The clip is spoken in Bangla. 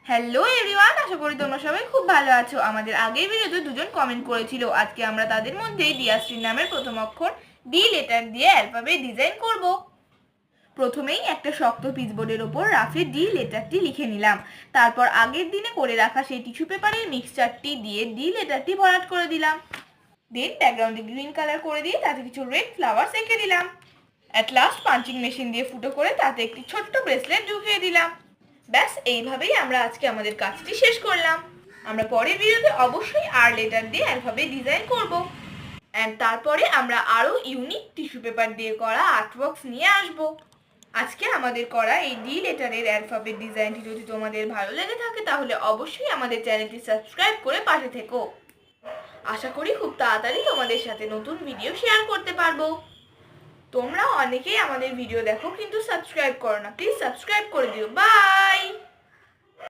হ্যালো এভরিওয়ান, আশা করি তোমরা সবাই খুব ভালো আছো। আমাদের আগের ভিডিওতে দুজন কমেন্ট করেছিল। আজকে আমরা তাদের মধ্যে দিয়াশ্রীর নামের প্রথম অক্ষর ডি লেটার দিয়ে অ্যালফাবেট ডিজাইন করব। প্রথমেই একটা শক্ত পিচবোর্ডের ওপর রাফে ডি লেটারটি লিখে নিলাম। তারপর আগের দিনে করে রাখা সেই টিস্যু পেপারের মিক্সচারটি দিয়ে ডি লেটারটি ভরাট করে দিলাম। দেন ব্যাকগ্রাউন্ডে গ্রিন কালার করে দিয়ে তাতে কিছু রেড ফ্লাওয়ার্স এঁকে দিলাম। অ্যাট লাস্ট পাঞ্চিং মেশিন দিয়ে ফুটো করে তাতে একটি ছোট্ট ব্রেসলেট ঢুকিয়ে দিলাম। ব্যাস এইভাবেই আমরা আজকে আমাদের কাজটি শেষ করলাম। আমরা পরের ভিডিওতে অবশ্যই আর লেটার দিয়ে অ্যালফাবেট ডিজাইন করব। অ্যান্ড তারপরে আমরা আরও ইউনিক টিস্যু পেপার দিয়ে করা আর্টওয়ার্কস নিয়ে আসব। আজকে আমাদের করা এই ডি লেটারের অ্যালফাবেট ডিজাইনটি যদি তোমাদের ভালো লেগে থাকে তাহলে অবশ্যই আমাদের চ্যানেলটি সাবস্ক্রাইব করে পাশে থেকো। আশা করি খুব তাড়াতাড়ি তোমাদের সাথে নতুন ভিডিও শেয়ার করতে পারবো। তোমরা অনেকেই আমাদের ভিডিও দেখো কিন্তু সাবস্ক্রাইব করো না, প্লিজ সাবস্ক্রাইব করে দিও। বাই।